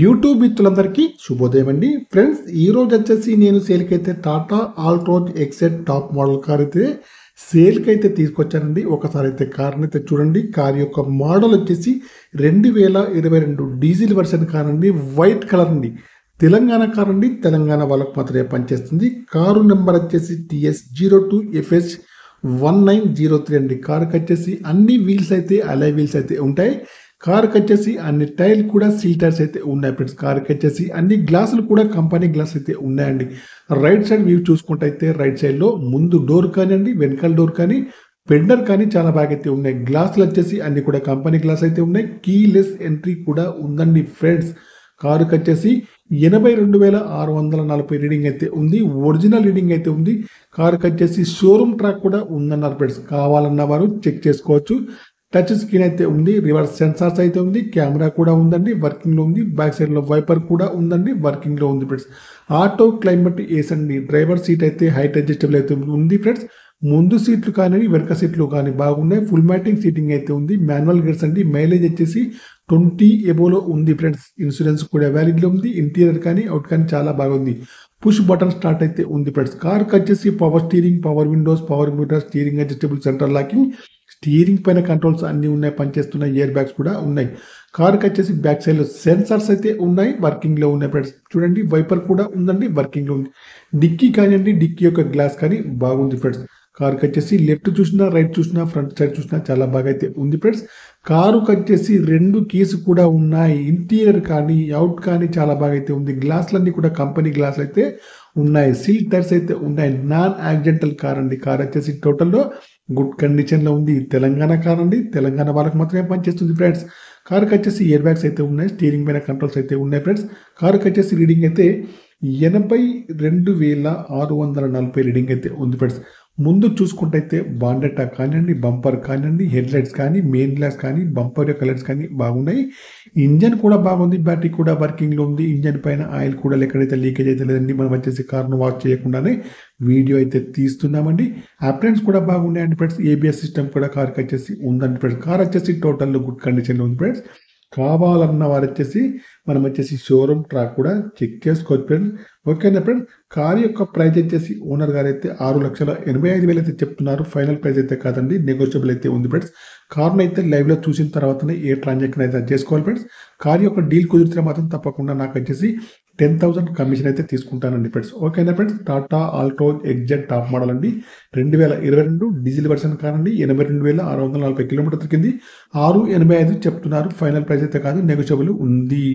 YouTube మిత్రులందరికీ శుభోదయం అండి. ఫ్రెండ్స్, ఈ రోజు వచ్చేసి నేను సేల్కైతే టాటా ఆల్ట్రోజ్ ఎక్సెట్ టాప్ మోడల్ కార్ అయితే సేల్కైతే తీసుకొచ్చానండి. ఒకసారి అయితే కార్ని అయితే చూడండి. కార్ యొక్క మోడల్ వచ్చేసి 2022 డీజిల్ వర్షన్ కార్ అండి. వైట్ కలర్ అండి. తెలంగాణ కార్ అండి. తెలంగాణ వాళ్ళకు మాత్రమే పనిచేస్తుంది. కారు నెంబర్ వచ్చేసి TS02FH 1903 అండి. కారుకి వచ్చేసి అన్ని వీల్స్ అయితే అలై వీల్స్ అయితే ఉంటాయి. కారుకి వచ్చేసి అన్ని టైర్ కూడా సీల్ టైర్స్ అయితే ఉన్నాయి ఫ్రెండ్స్. కారుకి వచ్చేసి అన్ని గ్లాసులు కూడా కంపెనీ గ్లాస్ అయితే ఉన్నాయండి. రైట్ సైడ్ వ్యూ చూసుకుంటే అయితే రైట్ సైడ్ లో ముందు డోర్ కానివ్వండి, వెనకాల డోర్ కానీ, ఫెండర్ కానీ చాలా బాగా అయితే ఉన్నాయి. గ్లాసులు వచ్చేసి అన్ని కూడా కంపెనీ గ్లాస్ అయితే ఉన్నాయి. కీలెస్ ఎంట్రీ కూడా ఉందండి ఫ్రెండ్స్. కారుకి వచ్చేసి 82,640 రీడింగ్ అయితే ఉంది. ఒరిజినల్ రీడింగ్ అయితే ఉంది. కారుకి వచ్చేసి షోరూమ్ ట్రాక్ కూడా ఉందన్నారు ఫ్రెండ్స్. కావాలన్న వారు చెక్ చేసుకోవచ్చు. టచ్ స్క్రీన్ అయితే ఉంది. రివర్స్ సెన్సార్స్ అయితే ఉంది. కెమెరా కూడా ఉందండి, వర్కింగ్ లో ఉంది. బ్యాక్ సైడ్ లో వైపర్ కూడా ఉందండి, వర్కింగ్ లో ఉంది ఫ్రెండ్స్. ఆటో క్లైమేట్ ఏసీ అండి. డ్రైవర్ సీట్ అయితే హైట్ అడ్జస్టబుల్ అయితే ఉంది ఫ్రెండ్స్. ముందు సీట్లు కానీ వెనక సీట్లు కానీ బాగున్నాయి. ఫుల్ మ్యాటింగ్ సీటింగ్ అయితే ఉంది. మాన్యువల్ గేర్స్ అండి. మైలేజ్ వచ్చేసి 20 ఎబోలో ఉంది ఫ్రెండ్స్. ఇన్సూరెన్స్ కూడా వ్యాలిడ్ లో ఉంది. ఇంటీరియర్ కానీ అవుట్ కానీ చాలా బాగుంది. పుష్ బటన్ స్టార్ట్ అయితే ఉంది ఫ్రెండ్స్. కార్ వచ్చేసి power steering, power Windows, power metre, steering adjustable centre locking, steering పైన కంట్రోల్స్ అన్ని ఉన్నాయి, పనిచేస్తున్నాయి. ఇయర్ బ్యాగ్స్ కూడా ఉన్నాయి. కార్కి వచ్చేసి బ్యాక్ సైడ్ లో సెన్సార్స్ అయితే ఉన్నాయి, వర్కింగ్ లో ఉన్నాయి ఫ్రెండ్స్. చూడండి, వైపర్ కూడా ఉందండి, వర్కింగ్ లో ఉంది. డిక్కీ కానివ్వండి, డిక్కీ యొక్క గ్లాస్ కానీ బాగుంది ఫ్రెండ్స్. కారుకి వచ్చేసి లెఫ్ట్ చూసినా, రైట్ చూసినా, ఫ్రంట్ సైడ్ చూసినా చాలా బాగా అయితే ఉంది ఫ్రెండ్స్. కారుకి వచ్చేసి 2 కీస్ కూడా ఉన్నాయి. ఇంటీరియర్ కానీ అవుట్ కానీ చాలా బాగా అయితే ఉంది. గ్లాసులన్నీ కూడా కంపెనీ గ్లాస్ అయితే ఉన్నాయి. సీల్ టైర్స్ అయితే ఉన్నాయి. నాన్ యాక్సిడెంటల్ కార్ అండి. కార్ వచ్చేసి టోటల్లో గుడ్ కండిషన్ లో ఉంది. తెలంగాణ కార్ అండి. తెలంగాణ వాళ్ళకి మాత్రమే పనిచేస్తుంది ఫ్రెండ్స్. కారుకి వచ్చేసి ఇయర్ బ్యాగ్స్ అయితే ఉన్నాయి. స్టీరింగ్ పైన కంట్రోల్స్ అయితే ఉన్నాయి ఫ్రెండ్స్. కారుకి వచ్చేసి రీడింగ్ అయితే 82,640 రీడింగ్ అయితే ఉంది ఫ్రెండ్స్. ముందు చూసుకుంటే అయితే బాండెటా కానివ్వండి, బంపర్ కానివ్వండి, హెడ్ లైట్స్ కానీ, మెయిన్ గ్లాస్ కానీ, బంపర్ యొక్క లైట్స్ కానీ బాగున్నాయి. ఇంజన్ కూడా బాగుంది. బ్యాటరీ కూడా వర్కింగ్ లో ఉంది. ఇంజన్ పైన ఆయిల్ కూడా ఎక్కడైతే లీకేజ్ అయితే లేదండి. మనం వచ్చేసి కార్ను వాష్ చేయకుండానే వీడియో అయితే తీస్తున్నామండి. అప్లయన్స్ కూడా బాగున్నాయండి ఫ్రెండ్స్. ఏబిఎస్ సిస్టమ్ కూడా కార్కి వచ్చేసి ఉందండి ఫ్రెండ్స్. కార్ వచ్చేసి టోటల్ గుడ్ కండిషన్ లో ఉంది ఫ్రెండ్స్. కావాలన్న వారు వచ్చేసి మనం వచ్చేసి షోరూమ్ ట్రాక్ కూడా చెక్ చేసుకోవచ్చు ఫ్రెండ్స్. ఓకేనా ఫ్రెండ్స్. కార్ యొక్క ప్రైస్ వచ్చేసి ఓనర్ గారు అయితే 6,85,000 అయితే చెప్తున్నారు. ఫైనల్ ప్రైస్ అయితే కాదండి, నెగోషియబుల్ అయితే ఉంది ఫ్రెండ్స్. కార్ను అయితే లైవ్ లో చూసిన తర్వాతనే ఏ ట్రాన్సాక్షన్ అయితే చేసుకోవాలి ఫ్రెండ్స్. కార్ యొక్క డీల్ కుదిరితే మాత్రం తప్పకుండా నాకు వచ్చేసి 10,000 కమిషన్ అయితే తీసుకుంటానండి ఫ్రెండ్స్. ఓకేనా friends. Tata Altroz exert top model అండి. 2022 డీజిల్ వర్షన్ కార్ అండి. 82,640 కిలోమీటర్ తిరిగింది. 685 చెప్తున్నారు. ఫైనల్ ప్రైస్ అయితే కాదు, నెగోషియబుల్ ఉంది.